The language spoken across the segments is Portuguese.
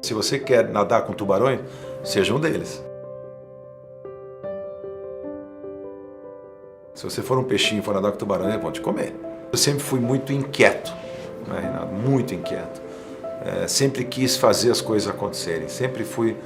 Se você quer nadar com tubarões, seja um deles. Se você for um peixinho e for nadar com tubarões, eles vão te comer. Eu sempre fui muito inquieto, né, Renato? Muito inquieto. Sempre quis fazer as coisas acontecerem. Sempre fui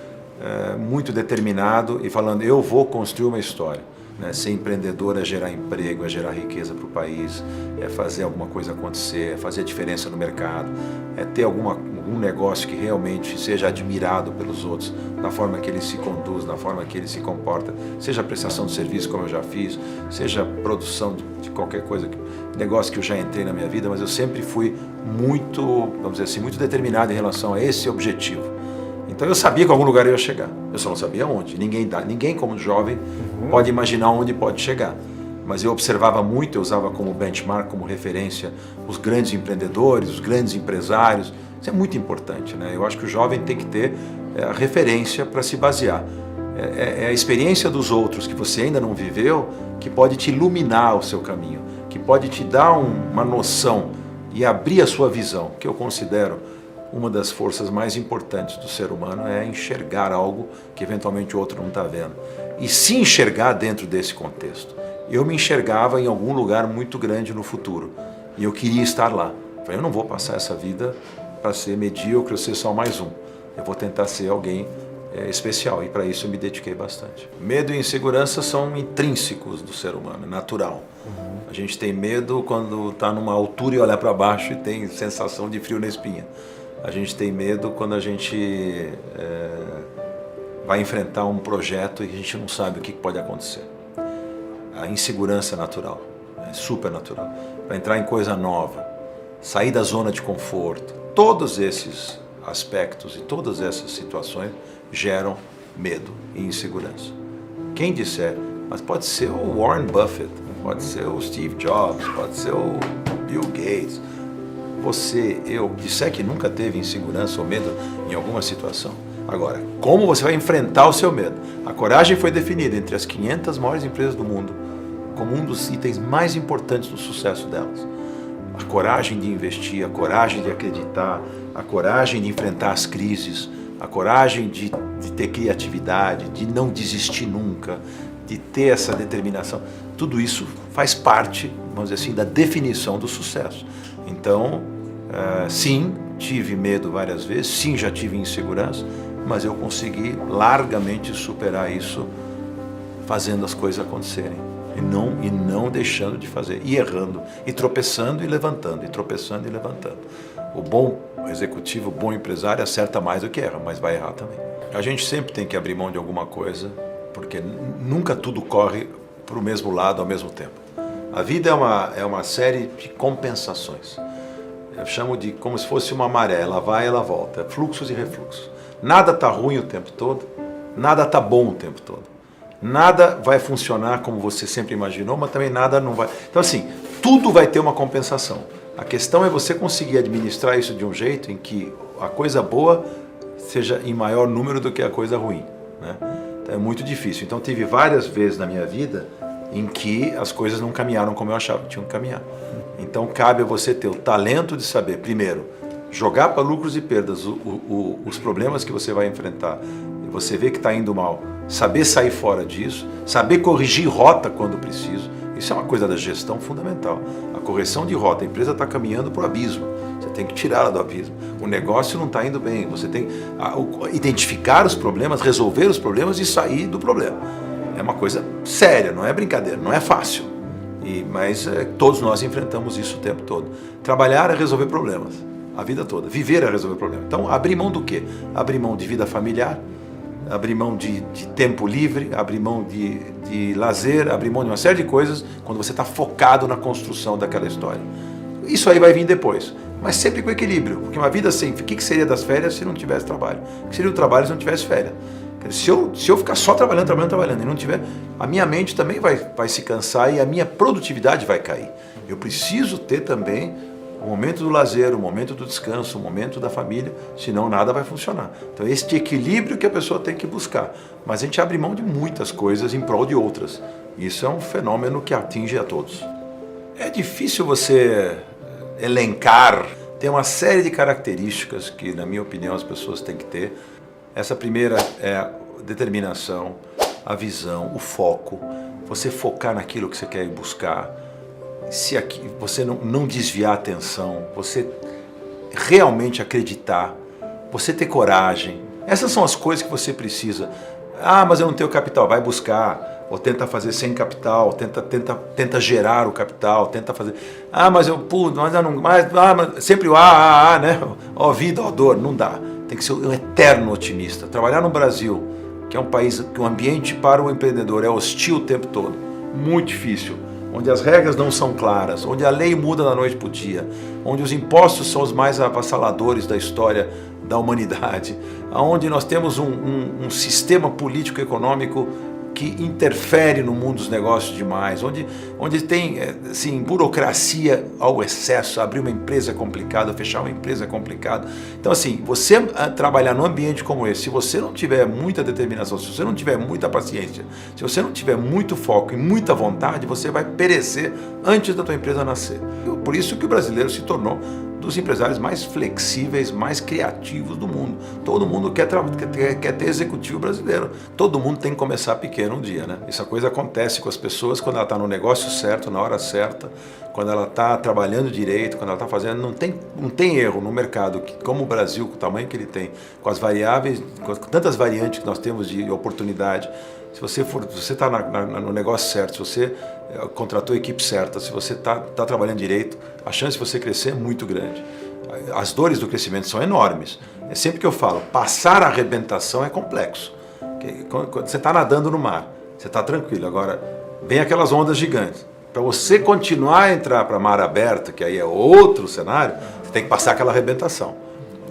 muito determinado e falando, eu vou construir uma história. Né? Ser empreendedor é gerar emprego, é gerar riqueza para o país, é fazer alguma coisa acontecer, é fazer a diferença no mercado, é ter algum negócio que realmente seja admirado pelos outros, na forma que ele se conduz, na forma que ele se comporta, seja prestação de serviço, como eu já fiz, seja produção de qualquer coisa, negócio que eu já entrei na minha vida, mas eu sempre fui muito, vamos dizer assim, muito determinado em relação a esse objetivo. Então eu sabia que algum lugar eu ia chegar, eu só não sabia onde. Ninguém como jovem pode imaginar onde pode chegar. Mas eu observava muito, eu usava como benchmark, como referência, os grandes empreendedores, os grandes empresários. Isso é muito importante, né? Eu acho que o jovem tem que ter a referência para se basear. É a experiência dos outros que você ainda não viveu que pode te iluminar o seu caminho, que pode te dar uma noção e abrir a sua visão, que eu considero uma das forças mais importantes do ser humano é enxergar algo que eventualmente o outro não está vendo. E se enxergar dentro desse contexto. Eu me enxergava em algum lugar muito grande no futuro e eu queria estar lá. Falei, eu não vou passar essa vida para ser medíocre ou ser só mais um. Eu vou tentar ser alguém especial e para isso eu me dediquei bastante. Medo e insegurança são intrínsecos do ser humano, é natural. A gente tem medo quando está numa altura e olha para baixo e tem sensação de frio na espinha. A gente tem medo quando a gente vai enfrentar um projeto e a gente não sabe o que pode acontecer. A insegurança é natural, é super natural. Para entrar em coisa nova, sair da zona de conforto, todos esses aspectos e todas essas situações geram medo e insegurança. Quem disser, mas pode ser o Warren Buffett, pode ser o Steve Jobs, pode ser o Bill Gates, você, eu, disser que nunca teve insegurança ou medo em alguma situação. Agora, como você vai enfrentar o seu medo? A coragem foi definida entre as 500 maiores empresas do mundo como um dos itens mais importantes do sucesso delas. A coragem de investir, a coragem de acreditar, a coragem de enfrentar as crises, a coragem de ter criatividade, de não desistir nunca, de ter essa determinação. Tudo isso faz parte, vamos dizer assim, da definição do sucesso. Então, sim, tive medo várias vezes, sim, já tive insegurança, mas eu consegui largamente superar isso fazendo as coisas acontecerem e não deixando de fazer, e errando, e tropeçando e levantando, e tropeçando e levantando. O bom executivo, o bom empresário acerta mais do que erra, mas vai errar também. A gente sempre tem que abrir mão de alguma coisa, porque nunca tudo corre para o mesmo lado ao mesmo tempo. A vida é uma série de compensações. Eu chamo de como se fosse uma maré, ela vai e ela volta, fluxos e refluxos. Nada está ruim o tempo todo, nada está bom o tempo todo. Nada vai funcionar como você sempre imaginou, mas também nada não vai. Então assim, tudo vai ter uma compensação. A questão é você conseguir administrar isso de um jeito em que a coisa boa seja em maior número do que a coisa ruim, né? Então é muito difícil. Então tive várias vezes na minha vida em que as coisas não caminharam como eu achava que tinham que caminhar. Então cabe a você ter o talento de saber, primeiro, jogar para lucros e perdas os problemas que você vai enfrentar e você vê que está indo mal, saber sair fora disso, saber corrigir rota quando preciso. Isso é uma coisa da gestão fundamental. A correção de rota, a empresa está caminhando para o abismo, você tem que tirá-la do abismo. O negócio não está indo bem, você tem que identificar os problemas, resolver os problemas e sair do problema. É uma coisa séria, não é brincadeira, não é fácil. Mas todos nós enfrentamos isso o tempo todo. Trabalhar é resolver problemas, a vida toda. Viver é resolver problemas. Então, abrir mão do quê? Abrir mão de vida familiar, abrir mão de tempo livre, abrir mão de lazer, abrir mão de uma série de coisas quando você está focado na construção daquela história. Isso aí vai vir depois, mas sempre com equilíbrio, porque uma vida sem... O que seria das férias se não tivesse trabalho? O que seria o trabalho se não tivesse férias? Se eu ficar só trabalhando e não tiver, a minha mente também vai se cansar e a minha produtividade vai cair. Eu preciso ter também o momento do lazer, o momento do descanso, o momento da família, senão nada vai funcionar. Então este equilíbrio que a pessoa tem que buscar. Mas a gente abre mão de muitas coisas em prol de outras. Isso é um fenômeno que atinge a todos. É difícil você elencar tem uma série de características que, na minha opinião, as pessoas têm que ter. Essa primeira é a determinação, a visão, o foco, você focar naquilo que você quer buscar, se aqui, você não desviar a atenção, você realmente acreditar, você ter coragem. Essas são as coisas que você precisa. Ah, mas eu não tenho capital, vai buscar. Ou tenta fazer sem capital, tenta gerar o capital, tenta fazer... Ah, mas eu... mas sempre o né? Ó vida, ó dor, não dá. Tem que ser um eterno otimista. Trabalhar no Brasil, que é um país que o ambiente para o empreendedor é hostil o tempo todo, muito difícil, onde as regras não são claras, onde a lei muda da noite para o dia, onde os impostos são os mais avassaladores da história da humanidade, onde nós temos um sistema político-econômico que interfere no mundo dos negócios demais, onde tem assim, burocracia ao excesso, abrir uma empresa é complicado, fechar uma empresa é complicado. Então assim, você trabalhar num ambiente como esse, se você não tiver muita determinação, se você não tiver muita paciência, se você não tiver muito foco e muita vontade, você vai perecer antes da tua empresa nascer. Por isso que o brasileiro se tornou dos empresários mais flexíveis, mais criativos do mundo. Todo mundo quer ter executivo brasileiro. Todo mundo tem que começar pequeno um dia, né? Essa coisa acontece com as pessoas quando ela está no negócio certo, na hora certa, quando ela está trabalhando direito, quando ela está fazendo... Não tem erro no mercado, que, como o Brasil, com o tamanho que ele tem, com as variáveis, com tantas variantes que nós temos de oportunidade. Se você está no negócio certo, se você contratou a equipe certa, se você está trabalhando direito, a chance de você crescer é muito grande. As dores do crescimento são enormes. É sempre que eu falo, passar a arrebentação é complexo. Quando você está nadando no mar, você está tranquilo. Agora, vem aquelas ondas gigantes. Para você continuar a entrar para mar aberto, que aí é outro cenário, você tem que passar aquela arrebentação.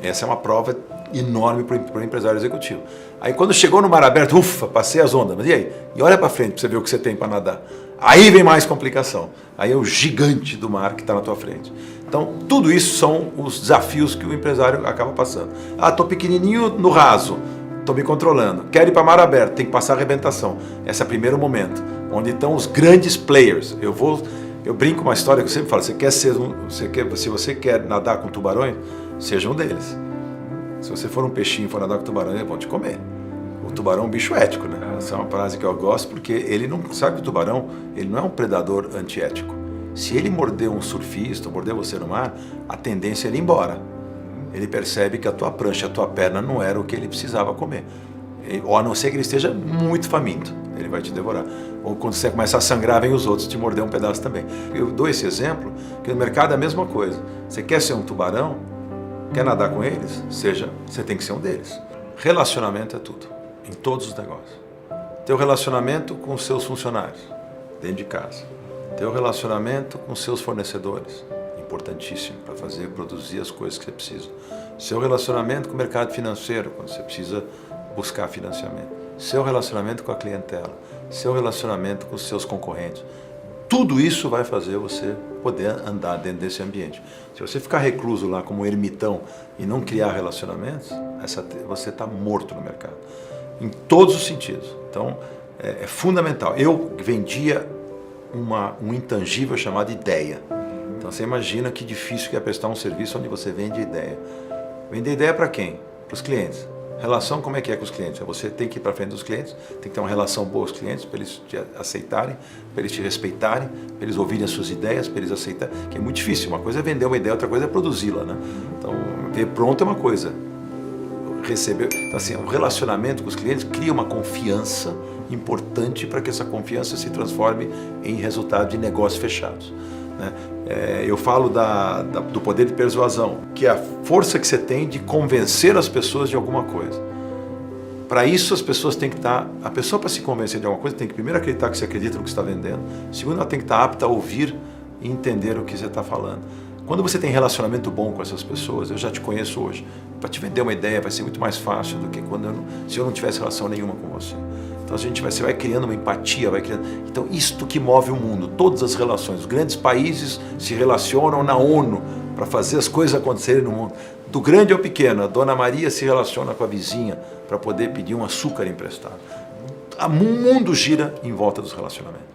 Essa é uma prova enorme para o empresário executivo. Aí quando chegou no mar aberto, ufa, passei as ondas, mas e aí? E olha para frente para você ver o que você tem para nadar. Aí vem mais complicação. Aí é o gigante do mar que está na tua frente. Então, tudo isso são os desafios que o empresário acaba passando. Ah, estou pequenininho no raso, estou me controlando. Quero ir para mar aberto, tem que passar a arrebentação. Esse é o primeiro momento, onde estão os grandes players. Eu brinco uma história que eu sempre falo, se você quer nadar com tubarões, seja um deles. Se você for um peixinho e for nadar com tubarão, eles vão te comer. O tubarão é um bicho ético, né? Essa é uma frase que eu gosto, porque ele não sabe que o tubarão, ele não é um predador antiético. Se ele morder um surfista, morder você no mar, a tendência é ele ir embora. Ele percebe que a tua prancha, a tua perna não era o que ele precisava comer. Ou a não ser que ele esteja muito faminto, ele vai te devorar. Ou quando você começa a sangrar, vem os outros te morder um pedaço também. Eu dou esse exemplo, que no mercado é a mesma coisa. Você quer ser um tubarão? Quer nadar com eles? Você tem que ser um deles. Relacionamento é tudo, em todos os negócios. Teu relacionamento com os seus funcionários, dentro de casa. Teu relacionamento com os seus fornecedores, importantíssimo para produzir as coisas que você precisa. Seu relacionamento com o mercado financeiro, quando você precisa buscar financiamento. Seu relacionamento com a clientela. Seu relacionamento com os seus concorrentes. Tudo isso vai fazer você poder andar dentro desse ambiente. Se você ficar recluso lá como um ermitão e não criar relacionamentos, você está morto no mercado. Em todos os sentidos. Então, é fundamental. Eu vendia um intangível chamado ideia. Então, você imagina que difícil que é prestar um serviço onde você vende ideia. Vender ideia para quem? Para os clientes. Relação, como é que é com os clientes? Você tem que ir para frente dos clientes, tem que ter uma relação boa com os clientes, para eles te aceitarem, para eles te respeitarem, para eles ouvirem as suas ideias, para eles aceitarem, que é muito difícil. Uma coisa é vender uma ideia, outra coisa é produzi-la, né? Então, ver pronto é uma coisa. Receber, então, assim, o relacionamento com os clientes cria uma confiança importante para que essa confiança se transforme em resultado de negócios fechados. Né? Eu falo do poder de persuasão, que é a força que você tem de convencer as pessoas de alguma coisa. Para isso as pessoas têm que estar... A pessoa, para se convencer de alguma coisa, tem que primeiro acreditar que você acredita no que está vendendo. Segundo, ela tem que estar apta a ouvir e entender o que você está falando. Quando você tem relacionamento bom com essas pessoas, eu já te conheço hoje, para te vender uma ideia vai ser muito mais fácil do que se eu não tivesse relação nenhuma com você. Então você vai criando uma empatia, Então isto que move o mundo, todas as relações. Os grandes países se relacionam na ONU para fazer as coisas acontecerem no mundo. Do grande ao pequeno, a Dona Maria se relaciona com a vizinha para poder pedir um açúcar emprestado. O mundo gira em volta dos relacionamentos.